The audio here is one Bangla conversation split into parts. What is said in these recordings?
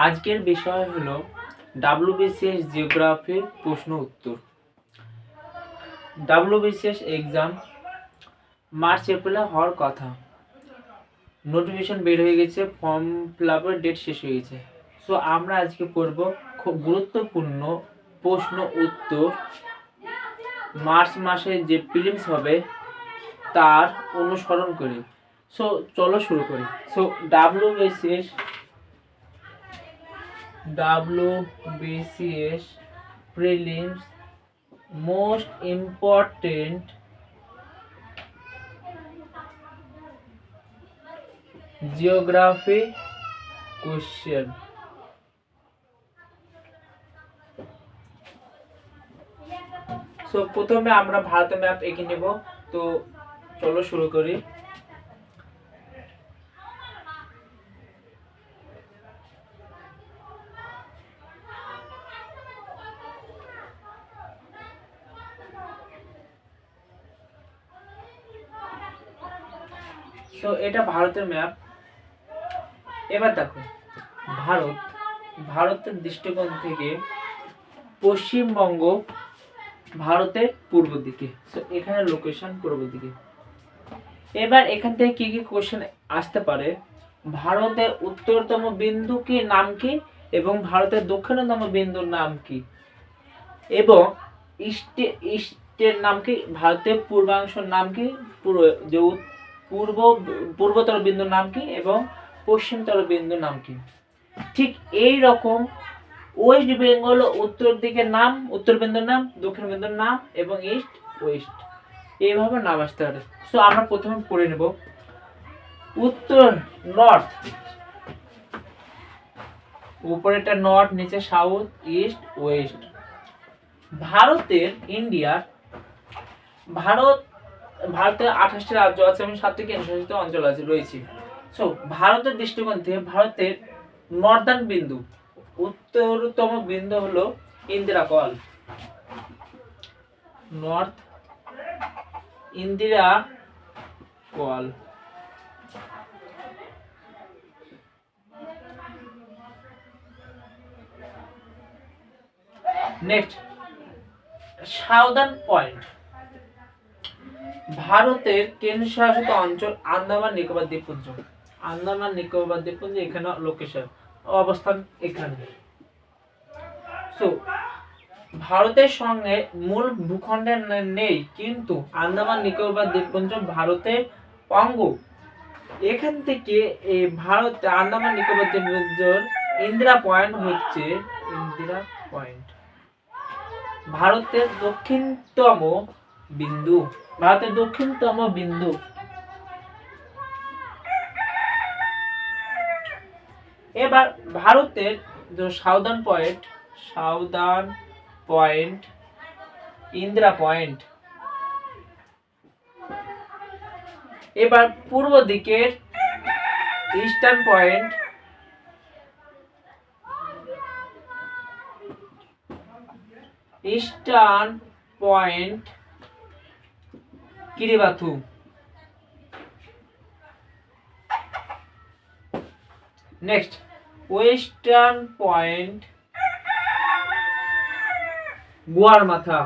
আজকের বিষয় হলো WBCS জিওগ্রাফির প্রশ্ন উত্তর। WBCS এক্সাম মার্চ এপ্রিলে হওয়ার কথা, নোটিফিকেশন বের হয়ে গেছে, ফর্ম ফিল আপের ডেট শেষ হয়ে গেছে। সো আমরা আজকে পড়ব খুব গুরুত্বপূর্ণ প্রশ্ন উত্তর, মার্চ মাসে যে প্রিলিমস হবে তার অনুসরণ করে। সো চলো শুরু করি। So WBCS prelims most important geography question. So প্রথমে আমরা ভারতের ম্যাপ এঁকে নেব। তো চলো শুরু করি। সো এটা ভারতের ম্যাপ। এবার দেখো, ভারতের দৃষ্টিকোণ থেকে পশ্চিমবঙ্গ ভারতের পূর্ব দিকে। সো এখানে লোকেশন পূর্ব দিকে। এবার এখান থেকে কি কি কোশ্চেন আসতে পারে, ভারতের উত্তরতম বিন্দু কি নাম কি, এবং ভারতের দক্ষিণতম বিন্দুর নাম কি, এবং ইস্টের নাম কি, ভারতের পূর্বাংশের নাম কি, পূর্বতর বিন্দুর নাম কি, এবং পশ্চিমতর বিন্দুর নাম কি। ঠিক এই রকম ওয়েস্ট বেঙ্গল উত্তর দিকের নাম, উত্তর বিন্দুর নাম, দক্ষিণ বিন্দুর নাম, এবং ইস্ট ওয়েস্ট এইভাবে নাম আসতে পারে। সো আমরা প্রথমে পড়ে নেব উত্তর, নর্থ, উপরেটা নর্থ, নিচে সাউথ, ইস্ট, ওয়েস্ট। ভারতের ভারতের 28টি রাজ্য আছে এবং 7টি কেন্দ্রশাসিত অঞ্চল আছে রয়েছে। সো ভারতের দৃষ্টিকোণ থেকে ভারতের নর্দার্ন বিন্দু, উত্তরতম বিন্দু হলো Indira call, north Indira call. Next, southern point, ভারতের কেন্দ্রশাসিত অঞ্চল আন্দামান নিকোবর দ্বীপপুঞ্জ। আন্দামান নিকোবর দ্বীপপুঞ্জ এখানে লোকেশন, অবস্থান এখানে। সো ভারতের সঙ্গে মূল ভূখণ্ডে নেই, কিন্তু আন্দামান নিকোবর দ্বীপপুঞ্জ ভারতের অঙ্গ। এখান থেকে এই ভারত আন্দামান নিকোবর দ্বীপপুঞ্জের ইন্দিরা পয়েন্ট হচ্ছে ইন্দিরা পয়েন্ট, ভারতের দক্ষিণতম বিন্দু, ভারতের দক্ষিণতম বিন্দু। এবার ভারতের সাউদার্ন পয়েন্ট ইন্দিরা পয়েন্ট। এবার পূর্ব দিকের eastern point Kibithu. Next, western point গোয়ারমাথা।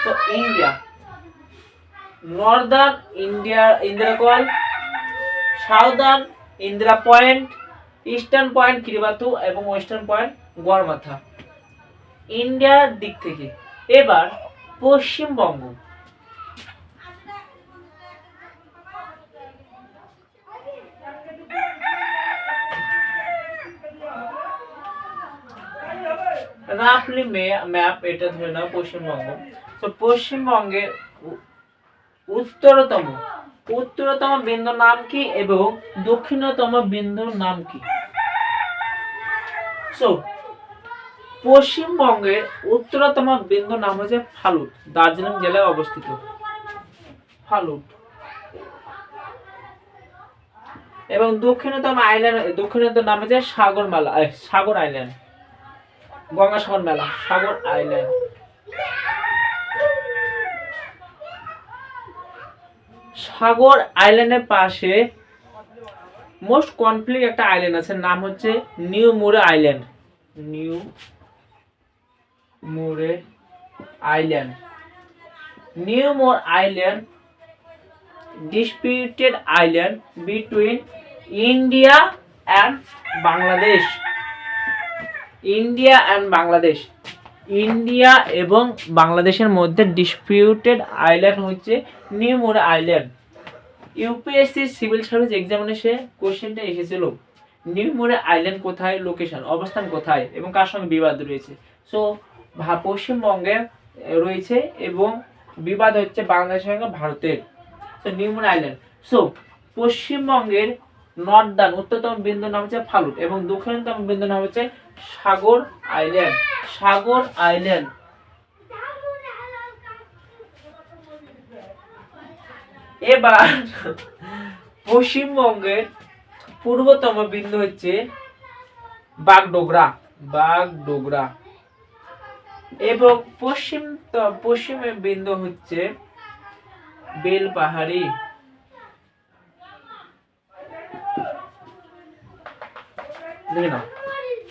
তো India, northern Indira col, southern Indira point, eastern point Kibithu, এবং ওয়েস্টার্ন পয়েন্ট গোয়ারমাথা ইন্ডিয়ার দিক থেকে। এবার পশ্চিমবঙ্গ, রাফলি ম্যাপ এটা ধরে নাও পশ্চিমবঙ্গ। তো পশ্চিমবঙ্গের উত্তরতম বিন্দুর নাম কি এবং দক্ষিণতম বিন্দুর নাম কি? সো পশ্চিমবঙ্গের উত্তরতম বিন্দুর নাম হচ্ছে ফালুট, দার্জিলিং জেলায় অবস্থিত ফালুট, এবং দক্ষিণতম নাম হচ্ছে সাগর আইল্যান্ড। গঙ্গাসাগর মেলা, সাগর আইল্যান্ড। সাগর আইল্যান্ডের পাশে মোস্ট কমপ্লিট একটা আইল্যান্ড আছে, নাম হচ্ছে New Moore island. New Moore island, New Moore island disputed island between India and Bangladesh. India and Bangladesh, India এবং বাংলাদেশের মধ্যে ডিসপিউটেড আইল্যান্ড হচ্ছে New Moore island. UPSC civil service এক্সামিনেশনে কোশ্চেনটা এসেছিল নিউ মোরে আইল্যান্ড কোথায়, লোকেশন অবস্থান কোথায় এবং কার সঙ্গে বিবাদ রয়েছে। সো পশ্চিমবঙ্গে রয়েছে এবং বিবাদ হচ্ছে বাংলাদেশের সঙ্গে ভারতের। সো নিউ মোরে আইল্যান্ড। সো পশ্চিমবঙ্গের নর্দার্ন উত্তরতম বিন্দু নাম হচ্ছে ফালুট এবং দক্ষিণতম বিন্দু নাম হচ্ছে সাগর আইল্যান্ড। সাগর আইল্যান্ড। এবার পশ্চিমবঙ্গের পূর্বতম বিন্দু হচ্ছে বাগডোগরা, বাগডোগরা এবং পশ্চিমের বিন্দু হচ্ছে বেলপাহাড়ি।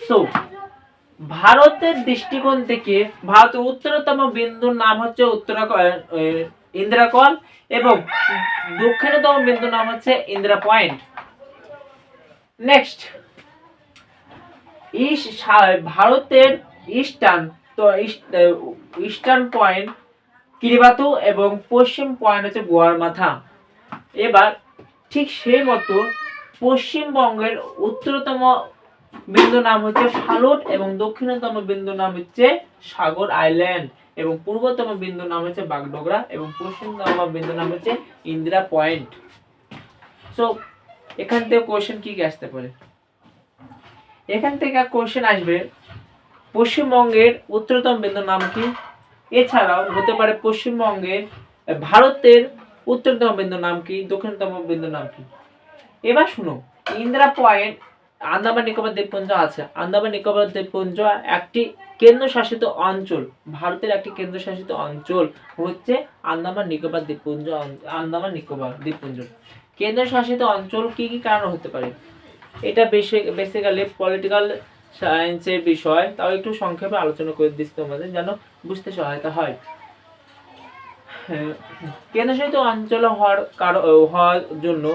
সো ভারতের দৃষ্টিকোণ থেকে ভারতের উত্তরতম বিন্দুর নাম হচ্ছে ইন্দিরাকল এবং দক্ষিণতম বিন্দুর নাম হচ্ছে ইন্দিরা পয়েন্ট। নেক্সট, ভারতের ইস্টার্ন পয়েন্ট কিরিবাতু এবং পশ্চিম পয়েন্ট হচ্ছে গোয়ার মাথা। এবার ঠিক সেই মতো পশ্চিমবঙ্গের উত্তরতম বিন্দু নাম হচ্ছে ফালুট এবং দক্ষিণতম বিন্দু নাম হচ্ছে সাগর আইল্যান্ড এবং পূর্বতম বিন্দু নাম হচ্ছে বাগডোগরা এবং পশ্চিমতম বিন্দু নাম হচ্ছে ইন্দিরা পয়েন্ট। সো এখান থেকে কোশ্চেন কি আসতে পারে, এখান থেকে কোশ্চেন আসবে পশ্চিমবঙ্গের উত্তরতম বিন্দুর নাম কি, এছাড়াও হতে পারে পশ্চিমবঙ্গের ভারতের উত্তরতম বিন্দুর নাম কি, দক্ষিণতম বিন্দুর নাম কি। এবার শুনো, ইন্দিরা পয়েন্ট আন্দামান নিকোবর দ্বীপপুঞ্জ আছে। আন্দামান নিকোবর দ্বীপপুঞ্জ একটি কেন্দ্রশাসিত অঞ্চল, ভারতের একটি কেন্দ্রশাসিত অঞ্চল হচ্ছে আন্দামান নিকোবর দ্বীপপুঞ্জ। আন্দামান নিকোবর দ্বীপপুঞ্জ কেন্দ্রশাসিত অঞ্চল কি কি কারণ হতে পারে, এটা বেসিক্যালি পলিটিক্যাল সায়েন্সের বিষয়, তাও একটু সংক্ষেপে আলোচনা করে দিচ্ছি তোমাদের যেন বুঝতে সহায়তা হয়। কেন্দ্রশাসিত অঞ্চল হওয়ার জন্য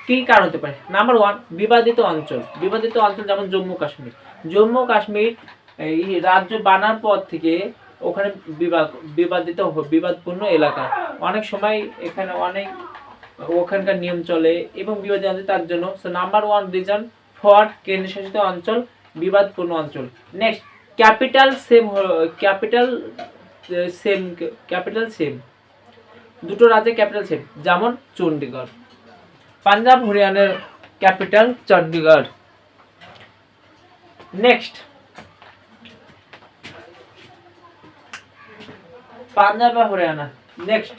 কি কারণ হতে পারে, নাম্বার ওয়ান বিবাদিত অঞ্চল। বিবাদিত অঞ্চল যেমন জম্মু কাশ্মীর। জম্মু কাশ্মীর এই রাজ্য বানার পর থেকে ওখানে বিবাদপূর্ণ এলাকা, অনেক সময় এখানে অনেক ওখানকার নিয়ম চলে এবং বিবাদিত অঞ্চল, তার জন্য নাম্বার ওয়ান রিজন ফর কেন্দ্রশাসিত অঞ্চল বিবাদপূর্ণ অঞ্চল। নেক্সট, ক্যাপিটাল সেম, দুটো রাজ্যের ক্যাপিটাল সেম, যেমন চণ্ডীগড়। পাঞ্জাব হরিয়ানার ক্যাপিটাল চণ্ডীগড়। নেক্সট, পাঞ্জাব বা হরিয়ানা। নেক্সট,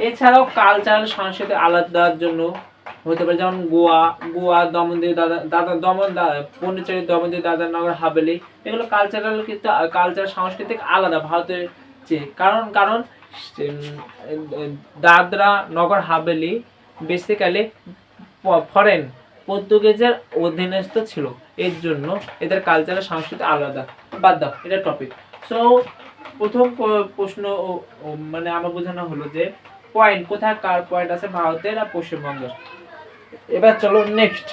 এছাড়াও কালচারাল সংস্কৃতি আলাদার জন্য হতে পারে, যেমন গোয়া পন্ডিচেরি দমনদিউ দাদরনগর হাভেলি, এগুলো কালচারাল সাংস্কৃতিক আলাদা ভারতের চেয়ে। কারণ দাদরা নগর হাভেলি বেসিক্যালি ফরেন পর্তুগিজের অধীনস্থ ছিল, এর জন্য এদের কালচারাল সংস্কৃতি আলাদা। বাদ দাও, এটা টপিক। সো প্রথম প্রশ্ন মানে আমার বোঝানো হলো যে পয়েন্ট কোথায় কার পয়েন্ট আছে ভারতের আর পশ্চিমবঙ্গের। এবার চলো নেক্সট।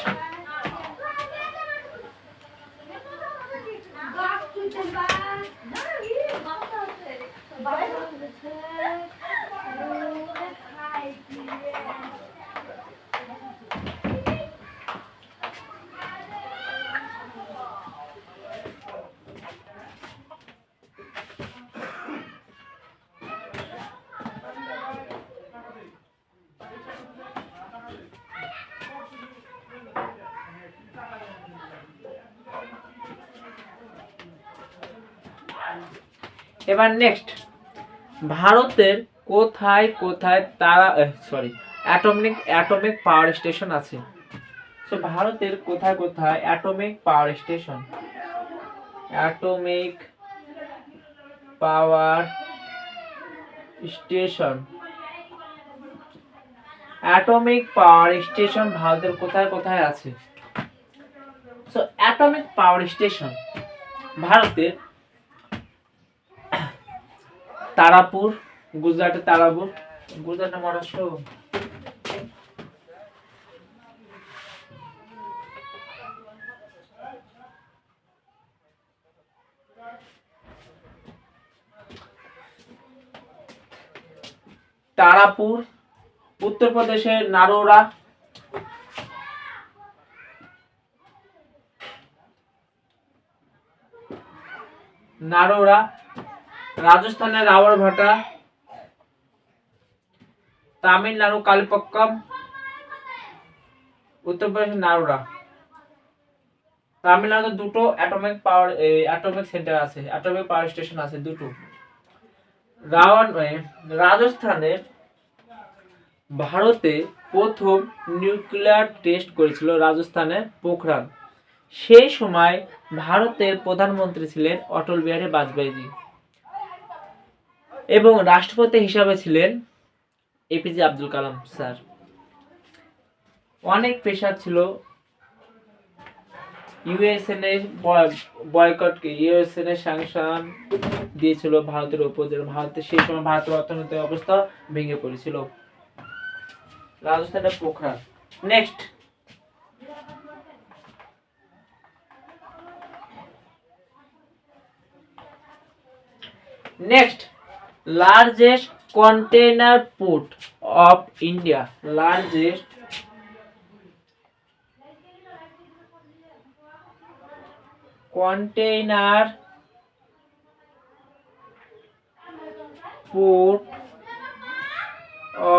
এবার নেক্সট, ভারতের কোথায় কোথায় অ্যাটমিক পাওয়ার স্টেশন আছে। তো ভারতের কোথায় কোথায় atomic power station, atomic power station, atomic power station ভারতের কোথায় কোথায় আছে? সো অ্যাটমিক পাওয়ার স্টেশন ভারতের তারাপুর, গুজরাটের তারাপুর, গুজরাট না মহারাষ্ট্র, তারাপুর, উত্তরপ্রদেশের নারোরা, নারোরা, রাজস্থানের রাওয়ারভাটা, তামিলনাড়ু কালিপক্কম, উত্তরপ্রদেশের নারোরা। তামিলনাড়ু দুটো অ্যাটমিক সেন্টার আছে, অ্যাটমিক পাওয়ার স্টেশন আছে দুটো। রাজস্থানে ভারতে প্রথম নিউক্লিয়ার টেস্ট করেছিল রাজস্থানের পোখরান। সেই সময় ভারতের প্রধানমন্ত্রী ছিলেন অটল বিহারী বাজপেয়ী এবং রাষ্ট্রপতি হিসাবে ছিলেন এপিজে আব্দুল কালাম স্যার। অনেক প্রেশার ছিল, ইউএসএন বয়কটকে, ইউএসএন স্যাংশন দিয়েছিল ভারতের উপর, ভারতের সেই সময় ভারতের অর্থনৈতিক অবস্থা ভেঙে পড়েছিল। রাজস্থানের Pokhran. Next, largest container port of India, largest container port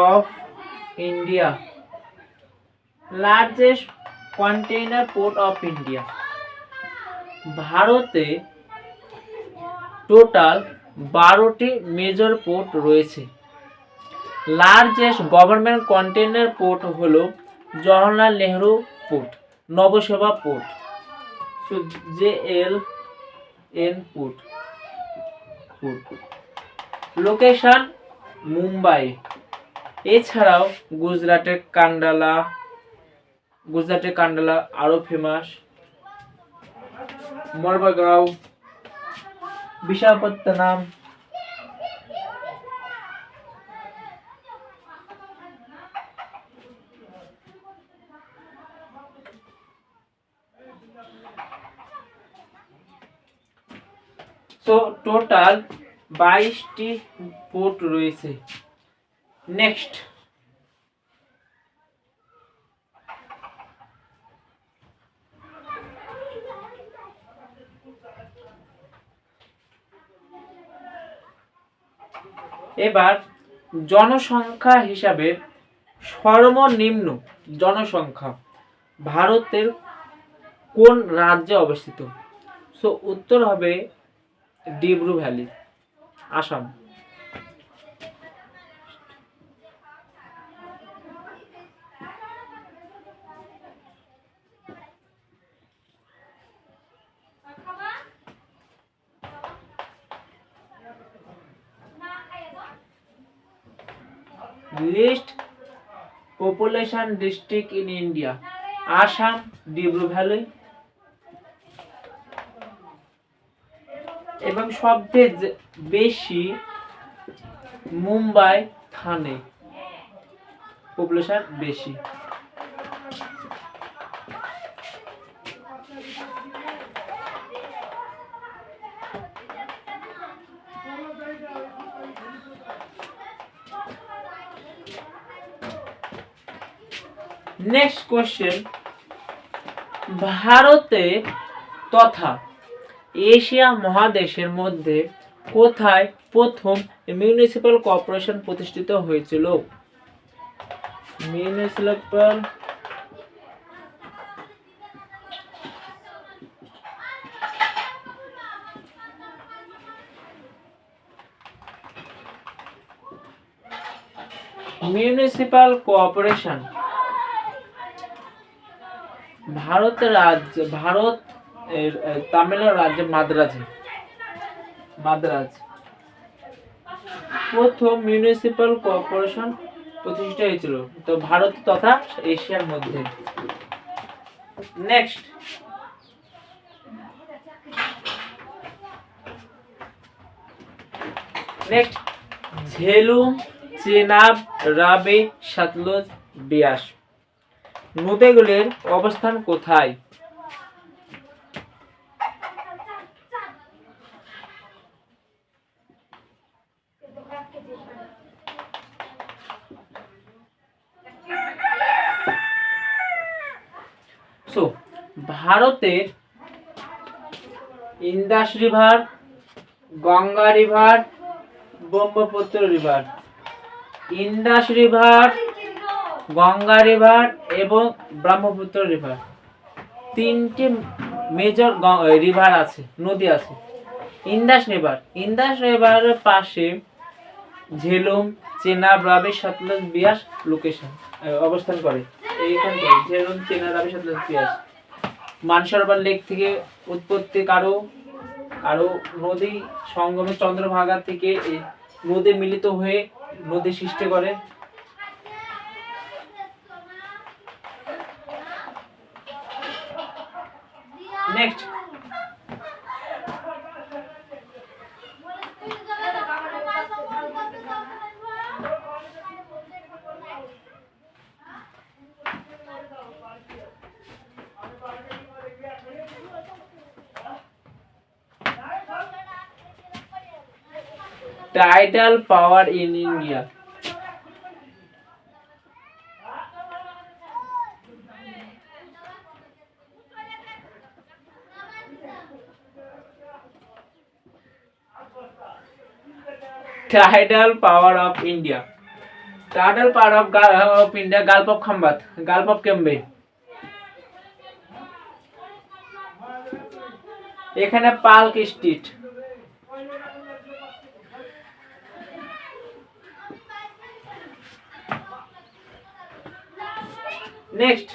of India, largest container port of India. ভারতে টোটাল 12টি মেজর পোর্ট রয়েছে। লার্জেস্ট গভর্নমেন্ট কন্টেইনার পোর্ট হলো Jawaharlal Nehru port, Nhava Sheva port, JLN port. Location Mumbai. এছাড়াও গুজরাটের কান্ডালা আরো ফেমাস, মরবাগাঁও, বিশাখাপত্তনম, তো টোটাল 22টি পোর্ট রয়েছে। নেক্সট, এবার জনসংখ্যা হিসাবে সর্বনিম্ন জনসংখ্যা ভারতের কোন রাজ্যে অবস্থিত? সো উত্তর হবে ডিব্রু valley, Assam. Least population district in India, Assam, ডিব্রু ভ্যালি এবং সবচেয়ে বেশি মুম্বাই, থানে পপুলেশন বেশি। নেক্সট কোশ্চেন, ভারতে তথা এশিয়া মহাদেশের মধ্যে কোথায় প্রথম মিউনিসিপ্যাল কর্পোরেশন প্রতিষ্ঠিত হয়েছিল? মিউনিসিপ্যাল কর্পোরেশন ভারত তামিলনাড়ু রাজ্যে মাদ্রাজ প্রথম মিউনিসিপাল কর্পোরেশন প্রতিষ্ঠা হয়েছিল তো ভারত তথা এশিয়ার মধ্যে। নেক্সট, ঝেলুম, চেনাব, রাবি, সতলুজ, বিয়াস নদীগুলির অবস্থান কোথায়? ভারতের Indus river, Ganga river, Brahmaputra river, Indus river, Ganga river এবং ব্রহ্মপুত্র রিভার, তিনটি মেজর রিভার আছে, নদী আছে। ইন্দাস রিভারের পাশে ঝেলুম, চেনাব, রাবি, সতলুজ, বিয়াস লোকেশন অবস্থান করে। এইখান থেকে ঝেলুম, চেনাব, রাবি, সতলুজ, বিয়াস মানসরোবর লেক থেকে উৎপত্তি। কারো নদী সঙ্গমে চন্দ্রভাগা থেকে এই নদী মিলিত হয়ে নদী সৃষ্টি করে। Next, tidal power in India. Tidal power of India, gulf of Khambhat, gulf of Cambay. এখানে Park Street. Next,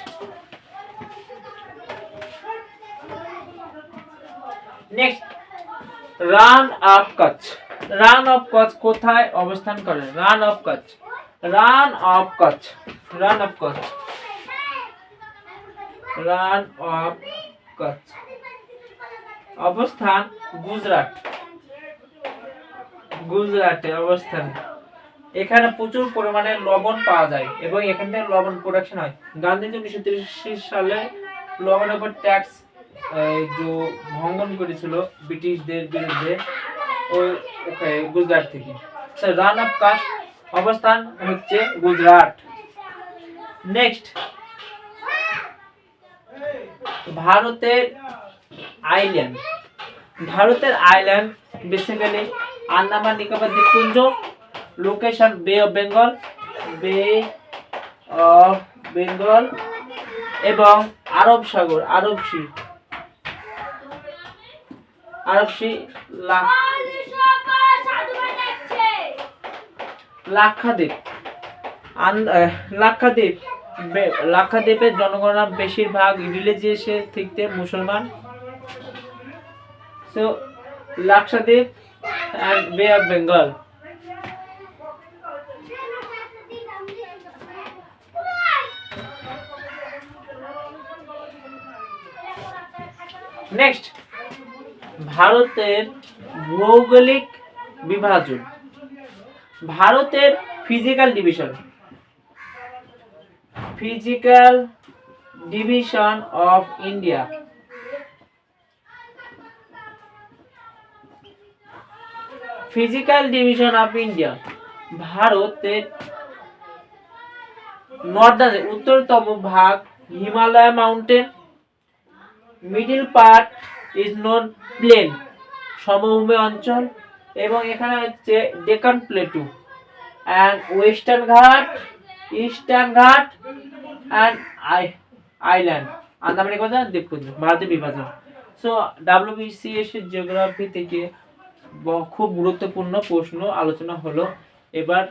run of Kutch. কোথায় অবস্থান করে? রান অফ কচ্ছ অবস্থান গুজরাটে অবস্থান। এখানে প্রচুর পরিমাণে লবণ পাওয়া যায় এবং এখান থেকে লবণ প্রোডাকশন হয়। গান্ধীজি 1933 সালে লবণের উপর ট্যাক্স ভঙ্গন করেছিল ব্রিটিশদের বিরুদ্ধে ওই গুজরাট থেকে। রান অফ কচ্ছ অবস্থান হচ্ছে গুজরাট। নেক্সট, ভারতের আইল্যান্ড বেসিক্যালি আন্দামান নিকোবর দ্বীপপুঞ্জ, লোকেশন বে অফ বেঙ্গল এবং আরব সাগর, আরব সি, লাক্ষাদ্বীপের জনগণনা বেশিরভাগ রিলিজিয়াস থেকে মুসলমান। So Lakshadweep and Bay of Bengal. Next, ভারতের ভৌগোলিক বিভাজন। ভারতের ফিজিক্যাল ডিভিশন অফ ইন্ডিয়া। ভারতের উত্তরতম ভাগ Himalaya mountain, middle part is known plain সমভূমি অঞ্চল এবং এখানে হচ্ছে Deccan plateau and western Ghat, eastern Ghat and island, Andaman Nicobar দ্বীপপুঞ্জ। ভারতের বিভাজন। সো WBCS জিওগ্রাফি থেকে খুব গুরুত্বপূর্ণ প্রশ্ন আলোচনা হলো। এবার